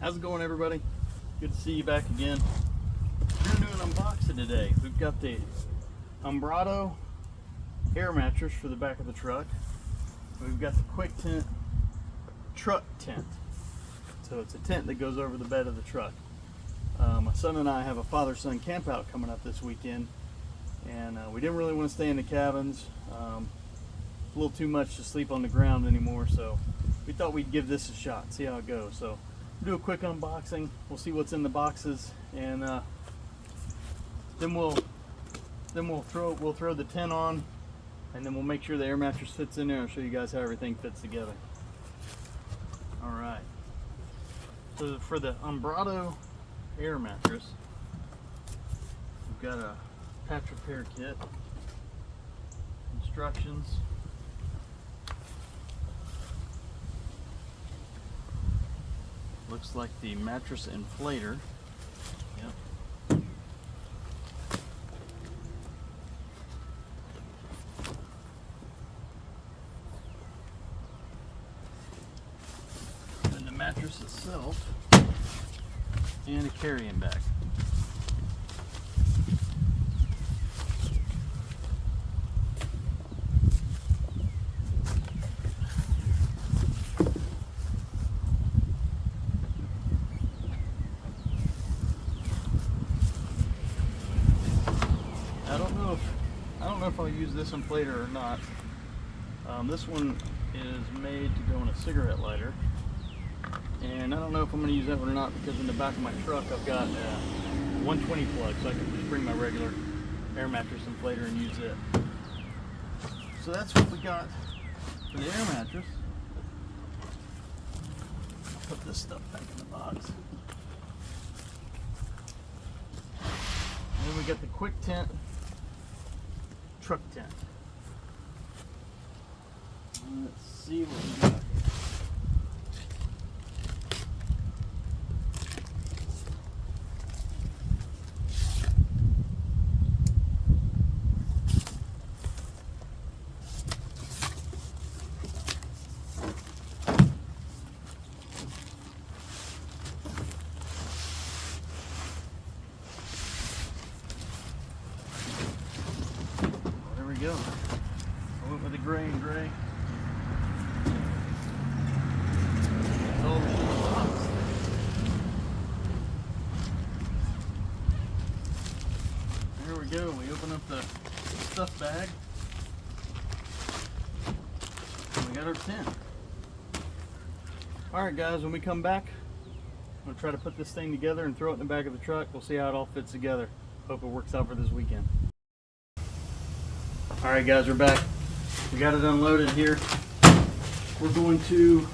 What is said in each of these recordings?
How's it going, everybody? Good to see you back again. We're going to do an unboxing today. We've got the Umbrauto air mattress for the back of the truck. We've got the Quictent Truck tent. So it's a tent that goes over the bed of the truck. My son and I have a father-son camp out coming up this weekend, and we didn't really want to stay in the cabins. A little too much to sleep on the ground anymore, so we thought we'd give this a shot, see how it goes. So we'll do a quick unboxing. We'll see what's in the boxes, and then we'll throw the tent on, and then we'll make sure the air mattress fits in there and show you guys how everything fits together. All right. So for the Umbrauto air mattress, we've got a patch repair kit, instructions, looks like the mattress inflator. Yep. And the mattress itself, and a carrying bag. I don't know if I'll use this inflator or not. This one is made to go in a cigarette lighter, and I don't know if I'm going to use that one or not, because in the back of my truck I've got a 120 plug, so I can just bring my regular air mattress inflator and use it. So that's what we got for the air mattress. I'll put this stuff back in the box. And then we got the Quictent Truck tent. Let's see what we got here. Go. I went with the gray and gray. Oh, there we go. We open up the stuff bag, and we got our tent. Alright guys, when we come back, I'm going to try to put this thing together and throw it in the back of the truck. We'll see how it all fits together. Hope it works out for this weekend. Alright guys, we're back. We got it unloaded here. We're going to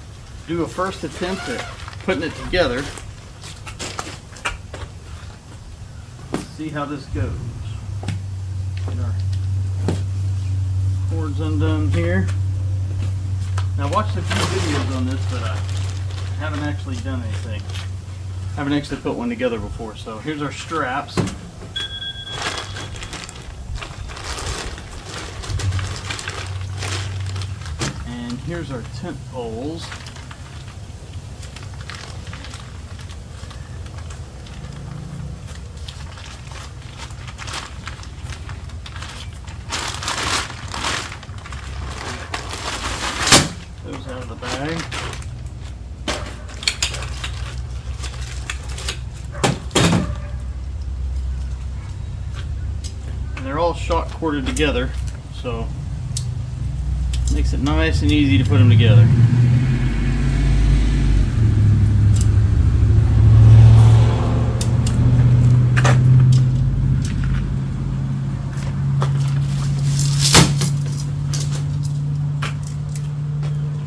do a first attempt at putting it together. See how this goes. Get our cords undone here. Now, I watched a few videos on this, but I haven't actually done anything. I haven't actually put one together before. So here's our straps. Here's our tent poles. Those out of the bag. And they're all short corded together, so makes it nice and easy to put them together.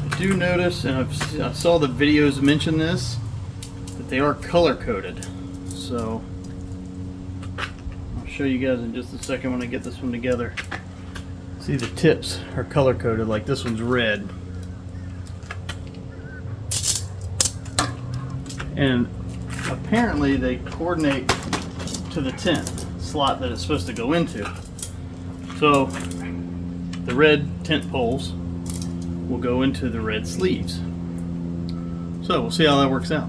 I do notice, and I saw the videos mention this, that they are color coded. So I'll show you guys in just a second when I get this one together. See, the tips are color coded, like this one's red. And apparently they coordinate to the tent slot that it's supposed to go into. So the red tent poles will go into the red sleeves. So we'll see how that works out.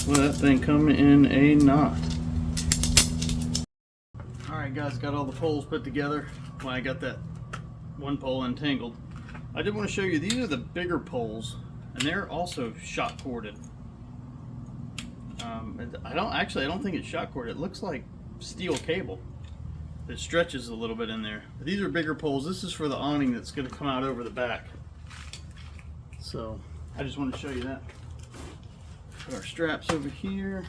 let that thing come in a knot. Alright guys, got all the poles put together. Well, I got that one pole untangled. I did want to show you, these are the bigger poles, and they're also shot corded. I don't think it's shot corded. It looks like steel cable. It stretches a little bit in there. But these are bigger poles. This is for the awning that's going to come out over the back. So I just wanted to show you that. Put our straps over here.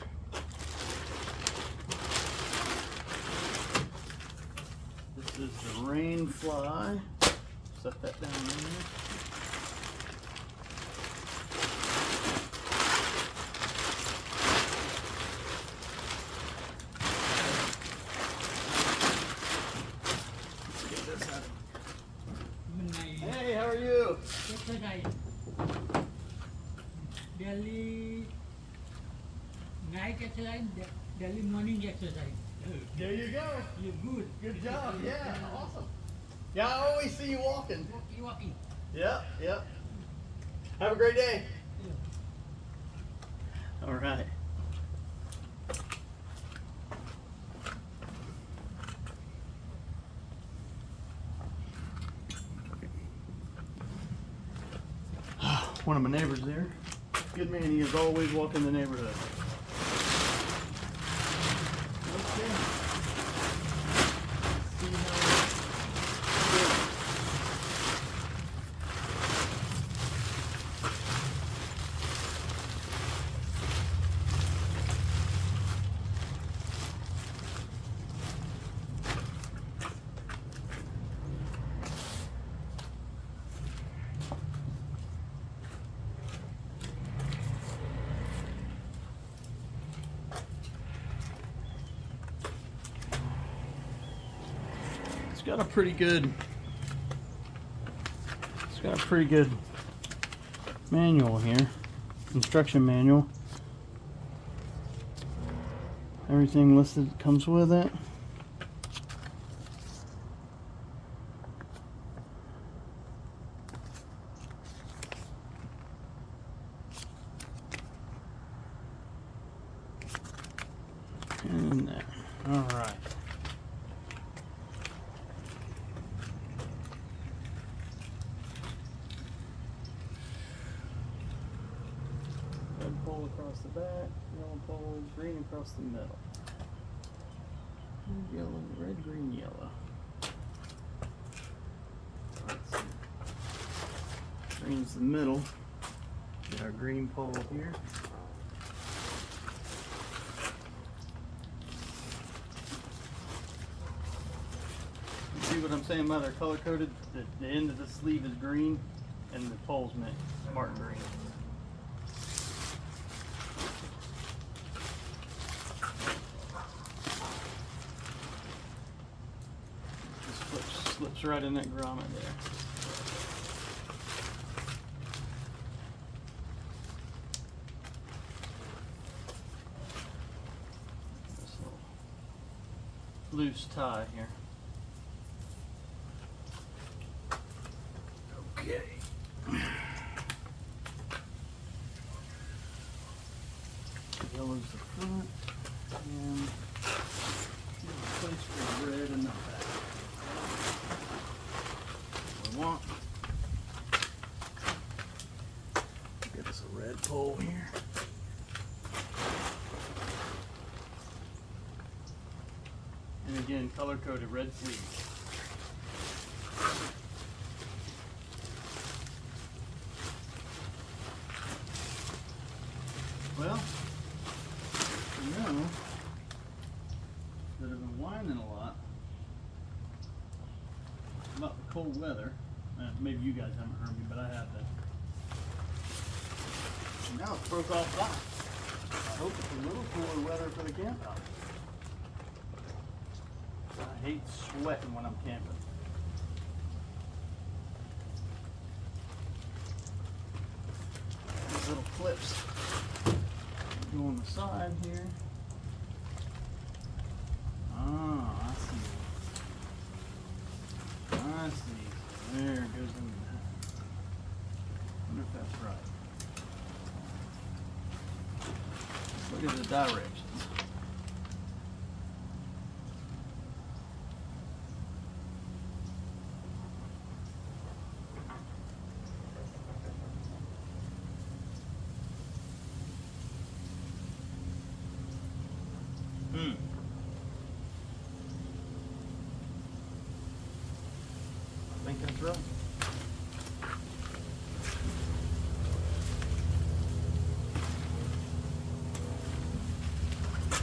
This is the rain fly. Set that down there. Hey, how are you? Exercise. Daily night exercise, daily morning exercise. There you go. You're good. Good job. Yeah, awesome. Yeah, I always see you walking. Walking. Yep, yep. Have a great day. Yeah. All right. One of my neighbors there. Good man, he is always walking the neighborhood. Okay. See how it's got a pretty good manual here, instruction manual. Everything listed comes with it. And there. All right. Red pole across the back, yellow pole, green across the middle. Yellow, red, green, yellow. Let's see. Green's the middle. Get our green pole here. You see what I'm saying about they're color coded? The end of the sleeve is green and the pole's marked green. Slips right in that grommet there. This little loose tie here. Okay. Yellow's the front and place for red in the back. Want. Get us a red pole here. And again, color coded red sleeves. Well, you know that I've been whining a lot about the cold weather. Maybe you guys haven't heard me, but I have been. And now it's broke off hot. I hope it's a little cooler weather for the camphouse. I hate sweating when I'm camping. These little clips go on the side here. Ah, I see. I see. There it goes in there. I wonder if that's right. Look at the directions. I think that's right.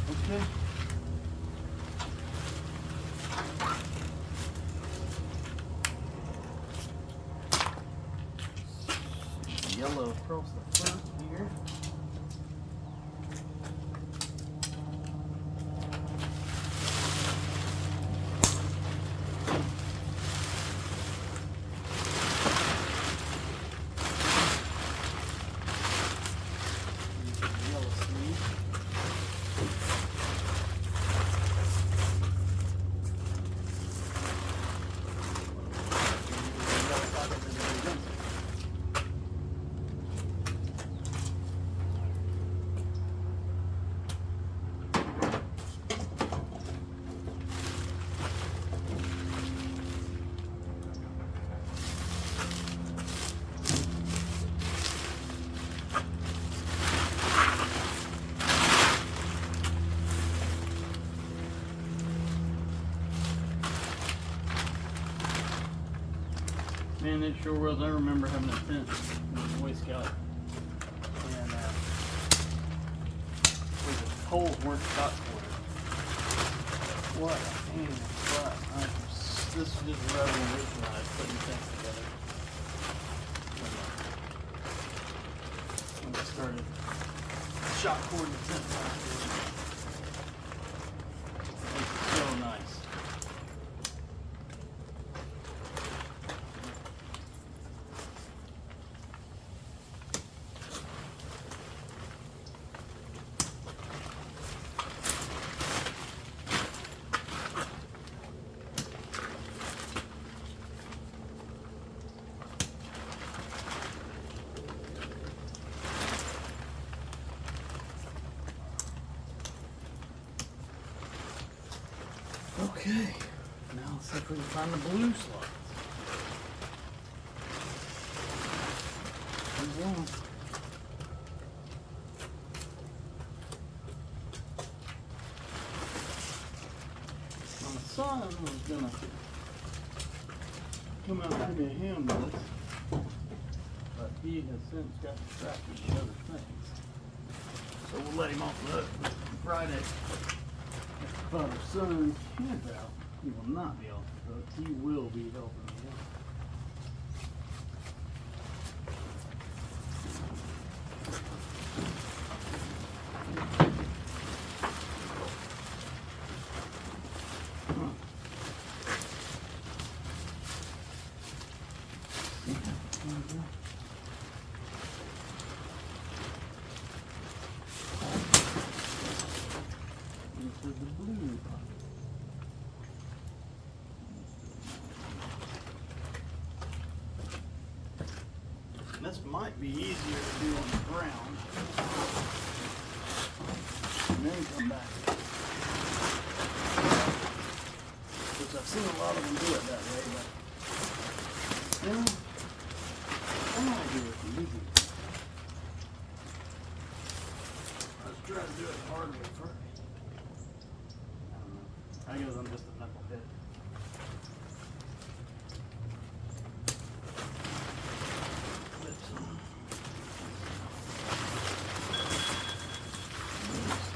Okay. Yellow across the front here. Yellow sleeve. Man, it sure was. I remember having a tent as a Boy Scout, and where the poles weren't shot quartered. What a pain in the butt. This is just revolutionized putting things together. When I started shot quartering the tent last year. It's so nice. Okay, now let's see if we can find the blue slots. There's one. My son was gonna come out and give me a hand with this, but he has since got distracted with other things. So we'll let him off the hook Friday. Father son can't out. He will not be off the hook. He will be helping me out. This is the blue pocket. This might be easier to do on the ground. And then come back. Which I've seen a lot of them do it that way, but you know, I might do it easy. Let's try to do it the hard way first. I don't know. I guess I'm just a knucklehead.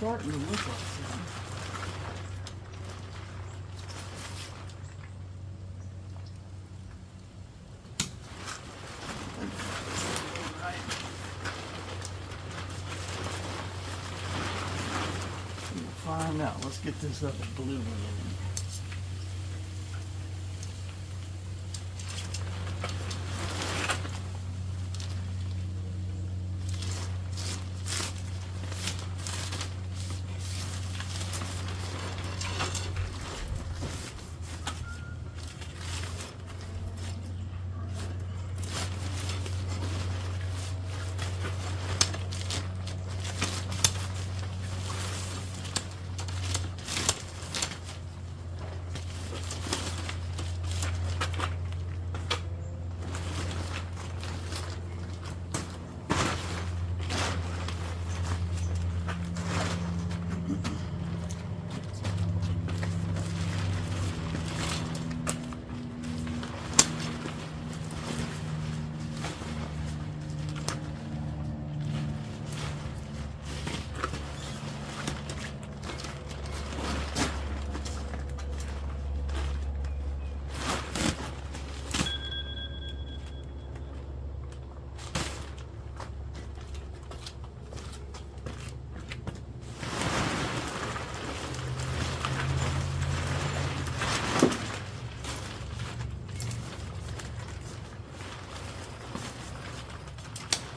Starting to look like something. Right. We'll find out. Let's get this other blue one in.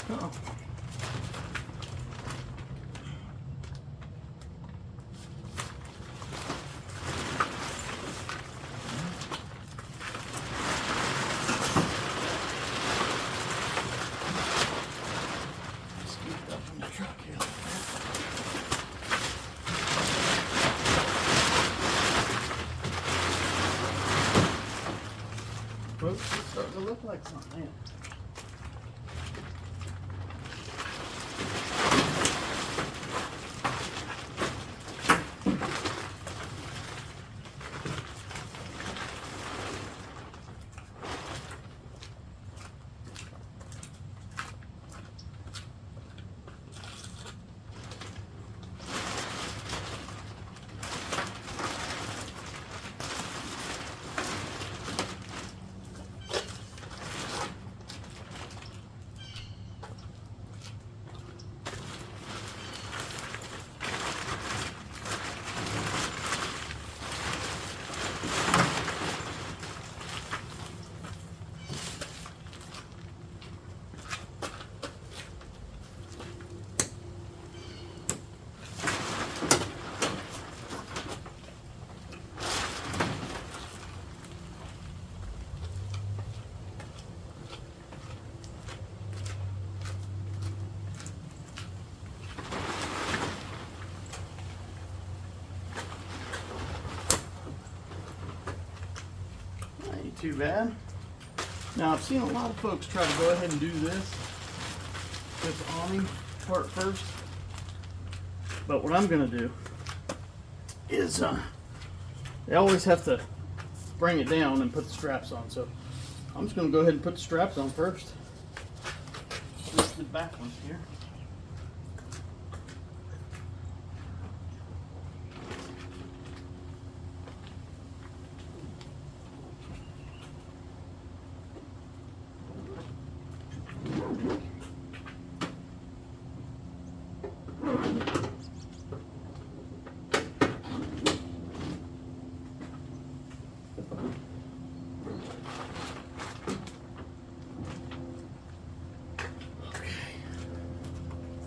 Oh. Scoot up in the truck here. Folks, it's starting to look like something, ain't it? Ain't too bad. Now I've seen a lot of folks try to go ahead and do this awning part first, but what I'm gonna do is they always have to bring it down and put the straps on, so I'm just gonna go ahead and put the straps on first. This is the back ones here.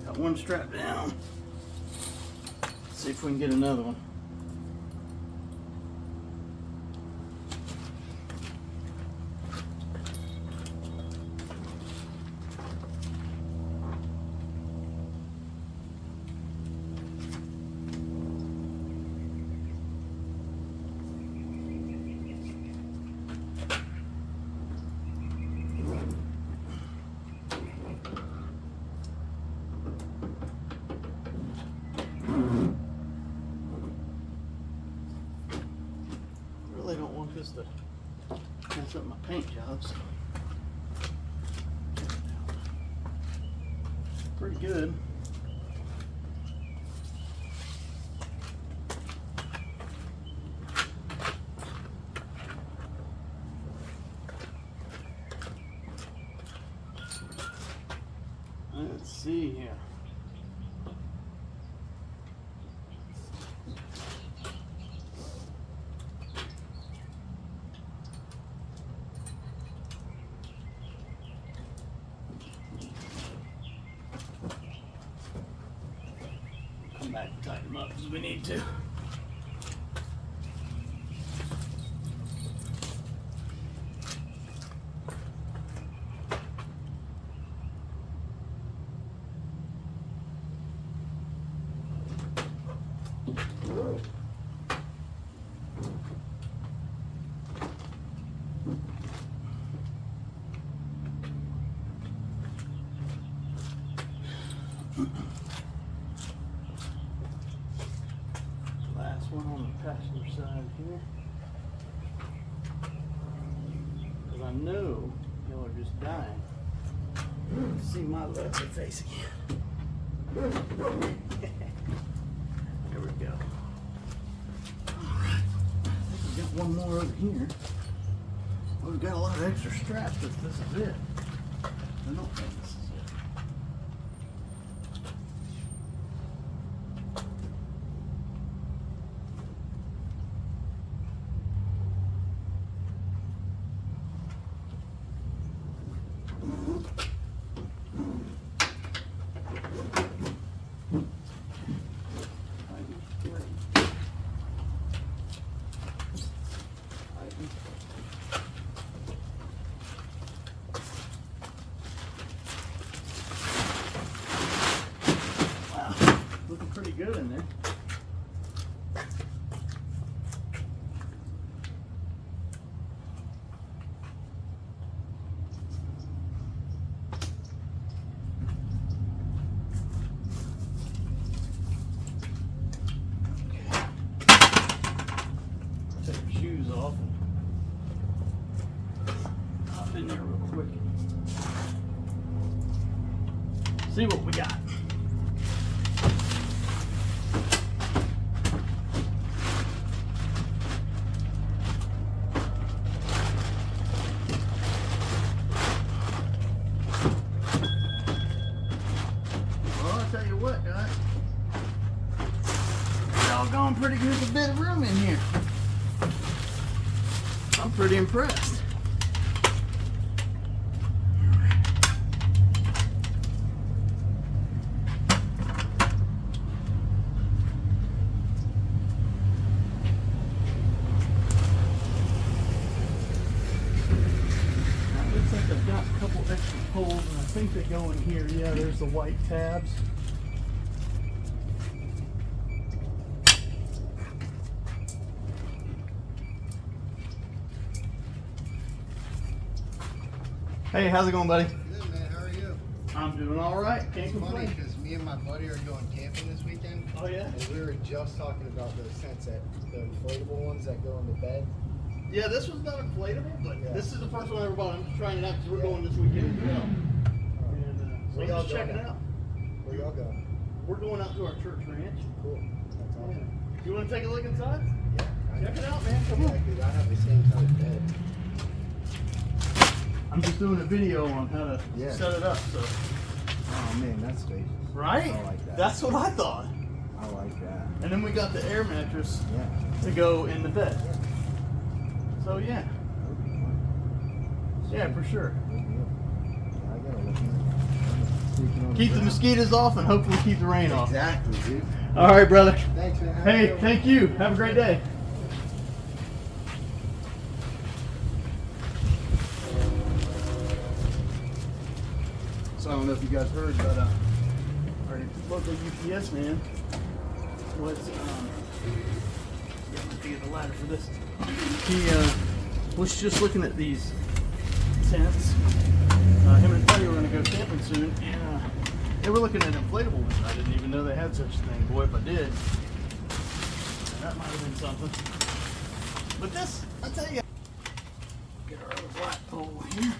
Got one strap down. Let's see if we can get another one. Really don't want this to mess up my paint jobs. Pretty good. Let's see here. Come back and tighten them up as we need to. Last one on the passenger side here. Because I know y'all are just dying to see my lovely face again. There we go. Alright. I think we got one more over here. Oh, we've got a lot of extra straps, but this is it. I don't think this is it. pretty good in there. Take your shoes off and hop in there real quick. See what we got. Well, I'll tell you what, guys. Y'all going pretty good with a bit of room in here. I'm pretty impressed. I've got a couple extra poles, and I think they go in here. Yeah, there's the white tabs. Hey, how's it going, buddy? Good, man. How are you? I'm doing all right. Can't It's funny complain. because me and my buddy are going camping this weekend. Oh yeah. And we were just talking about those tents, the inflatable ones that go in the bed. Yeah, this was not inflatable, but Yeah. this is the first one I ever bought. I'm just trying it out because we're going this weekend as well. And so Where I'm y'all just checking it going? out. Where y'all going? We're going out to our church ranch. Cool. That's awesome. You want to take a look inside? Yeah. Check it out, man. Come Yeah, on. 'cause I have the same type of bed. I'm just doing a video on how to Yeah. set it up. So, Oh man, that's spacious. right? I like that. That's what I thought. I like that. And then we got the air mattress Yeah. to go in the bed. So yeah, That would be fun. yeah, for sure. Good deal. Yeah, I gotta look in it. Keep the mosquitoes off and hopefully keep the rain off. Exactly, dude. All right, brother. Thanks, man. Have a Hey, good one. thank you. Have a great day. So I don't know if you guys heard, but our local UPS man was to get the ladder for this. He was just looking at these tents. Him and his buddy were going to go camping soon, and they were looking at inflatable ones. I didn't even know they had such a thing. Boy, if I did, that might have been something. But this, I tell you, get our other black pole here.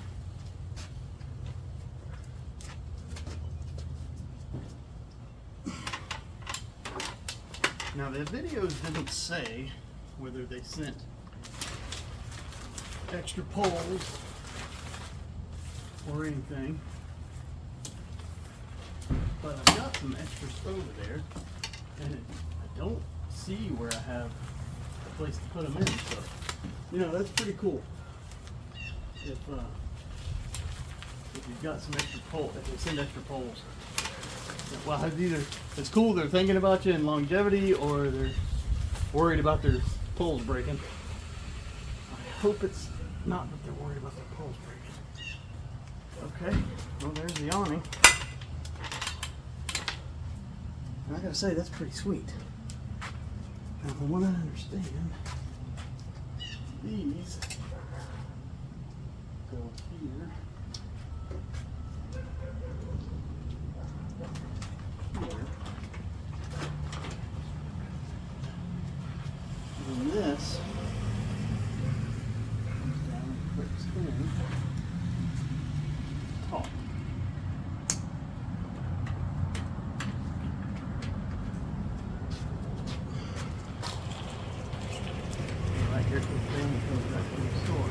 Now the videos didn't say whether they sent extra poles or anything, but I've got some extras over there, and I don't see where I have a place to put them in. So, you know, that's pretty cool. If you've got some extra poles, if they send extra poles. Well, it's cool they're thinking about you in longevity, or they're worried about their poles breaking. I hope it's not that they're worried about their poles breaking. Okay, well there's the awning. And I gotta say, that's pretty sweet. Now from what I understand, these go here. And this comes down and clips in top. Right here clips in and comes back to the store.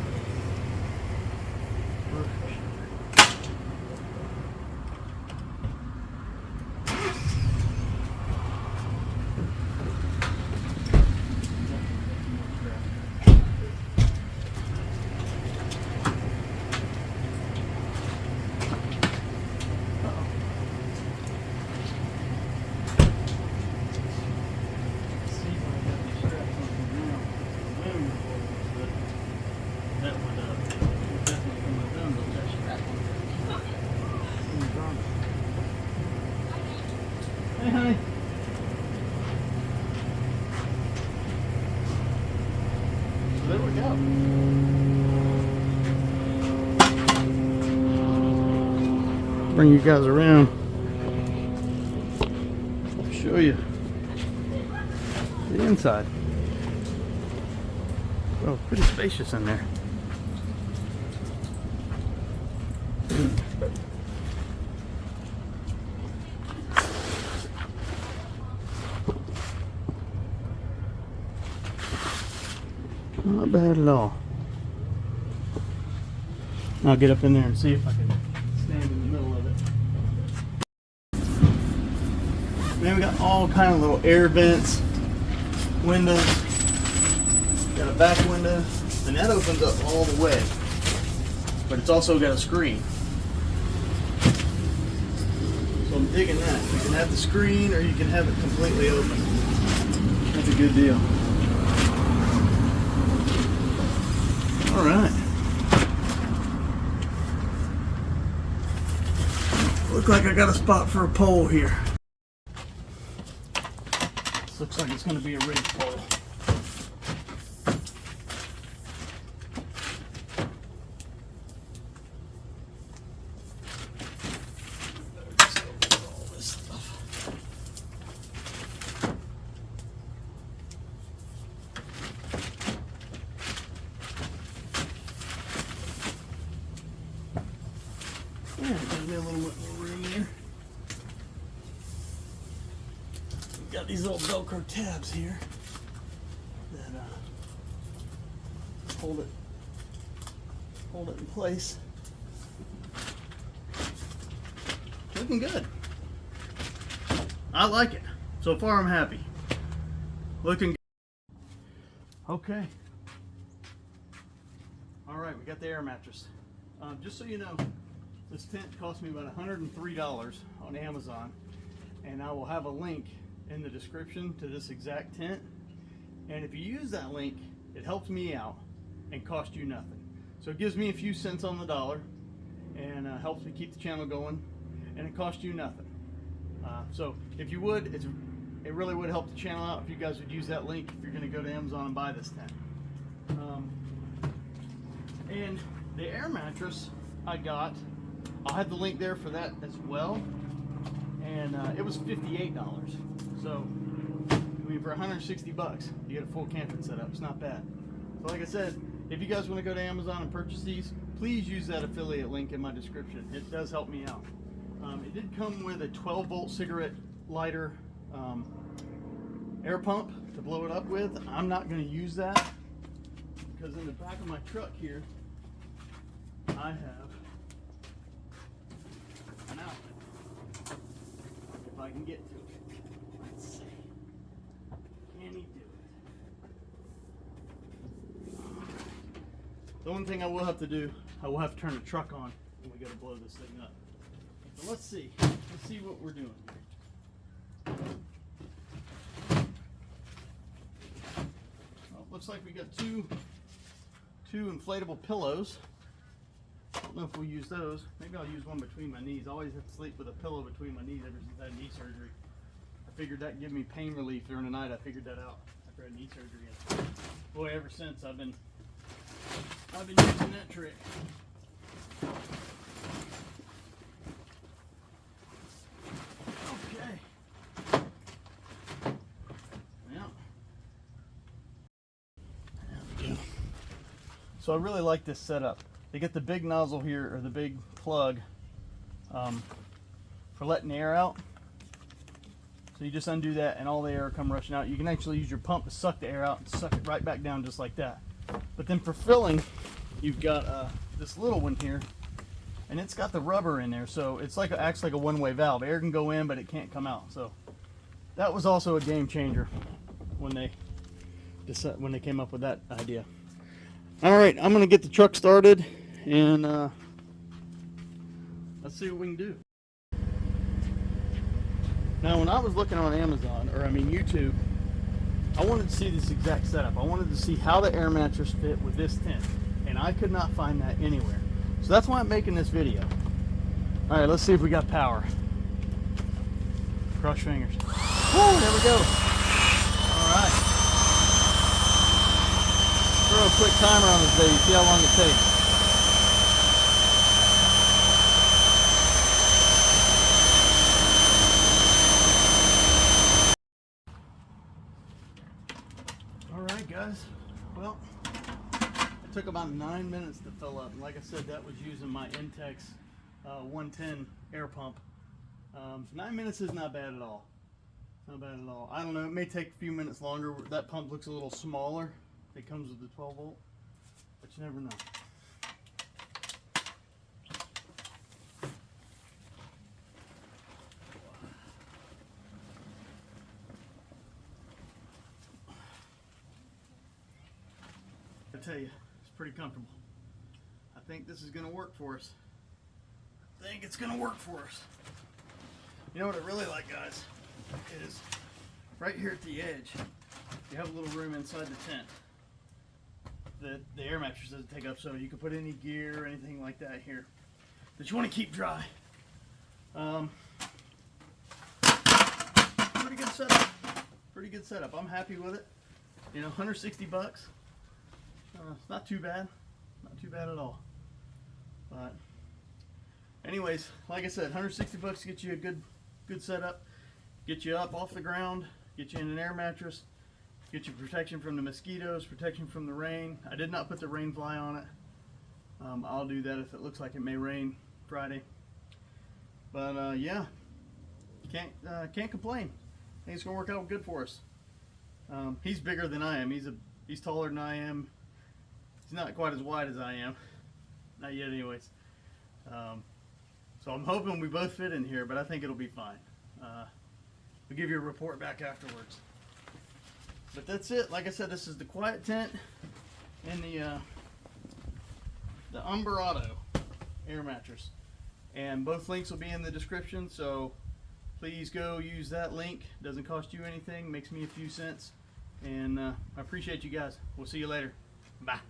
Perfect. Hey, honey. up. Bring you guys around. Show you the inside. Oh, pretty spacious in there. Not bad at all. I'll get up in there and see if I can stand in the middle of it. Then we got all kind of little air vents, windows. Got a back window, and that opens up all the way. But it's also got a screen. So I'm digging that. You can have the screen or you can have it completely open. That's a good deal. Alright. Looks like I got a spot for a pole here. This looks like it's going to be a ridge pole. Yeah, there's a little bit more room there. We've got these little Velcro tabs here that hold it in place. Looking good. I like it. So far I'm happy. Looking good. Okay. Alright, we got the air mattress. Just so you know, this tent cost me about $103 on Amazon, and I will have a link in the description to this exact tent. And if you use that link, it helps me out and costs you nothing. So it gives me a few cents on the dollar and helps me keep the channel going, and it costs you nothing. So if you would, it really would help the channel out if you guys would use that link if you're going to go to Amazon and buy this tent. And the air mattress I got, I'll have the link there for that as well, and it was $58. So I mean, for 160 bucks you get a full camping setup. It's not bad. So like I said, if you guys want to go to Amazon and purchase these, please use that affiliate link in my description. It does help me out. It did come with a 12-volt cigarette lighter air pump to blow it up with. I'm not going to use that because in the back of my truck here I have an outlet. If I can get to it. Let's see. Can he do it? The only thing I will have to do, I will have to turn the truck on when we go to blow this thing up. So let's see. Let's see what we're doing here. Well, looks like we got two inflatable pillows. I don't know if we'll use those. Maybe I'll use one between my knees. I always have to sleep with a pillow between my knees ever since I had knee surgery. I figured that'd give me pain relief during the night. I figured that out after I had knee surgery. And boy, ever since I've been using that trick. Okay. Yeah. There we go. So I really like this setup. They get the big nozzle here, or the big plug, for letting the air out. So you just undo that and all the air will come rushing out. You can actually use your pump to suck the air out and suck it right back down just like that. But then for filling, you've got this little one here, and it's got the rubber in there, so it's like acts like a one-way valve. Air can go in, but it can't come out. So that was also a game changer when they came up with that idea. All right, I'm gonna get the truck started, and let's see what we can do. Now, when I was looking on Amazon, or I mean YouTube, I wanted to see this exact setup. I wanted to see how the air mattress fit with this tent, and I could not find that anywhere. So that's why I'm making this video. All right, let's see if we got power. Cross fingers. Woo, there we go. All right. Throw a quick timer on this baby, see how long it takes. Alright guys, well, it took about 9 minutes to fill up. And like I said, that was using my Intex 110 air pump. 9 minutes is not bad at all. Not bad at all. I don't know, it may take a few minutes longer. That pump looks a little smaller. It comes with the 12 volt, but you never know. I tell you, it's pretty comfortable. I think this is going to work for us. I think it's going to work for us. You know what I really like, guys, is right here at the edge, you have a little room inside the tent that the air mattress doesn't take up, so you can put any gear or anything like that here that you want to keep dry. Pretty good setup. Pretty good setup. I'm happy with it. You know, 160 bucks. It's not too bad. Not too bad at all. But anyways, like I said, 160 bucks to get you a good setup, get you up off the ground, get you in an air mattress, get you protection from the mosquitoes, protection from the rain. I did not put the rain fly on it. I'll do that if it looks like it may rain Friday. But yeah, can't complain. I think it's gonna work out good for us. He's bigger than I am. He's taller than I am. He's not quite as wide as I am. Not yet, anyways. So I'm hoping we both fit in here, but I think it'll be fine. We'll give you a report back afterwards. But that's it. Like I said, this is the quiet tent and the Umbrauto air mattress. And both links will be in the description, so please go use that link. Doesn't cost you anything, makes me a few cents. And I appreciate you guys. We'll see you later. Bye.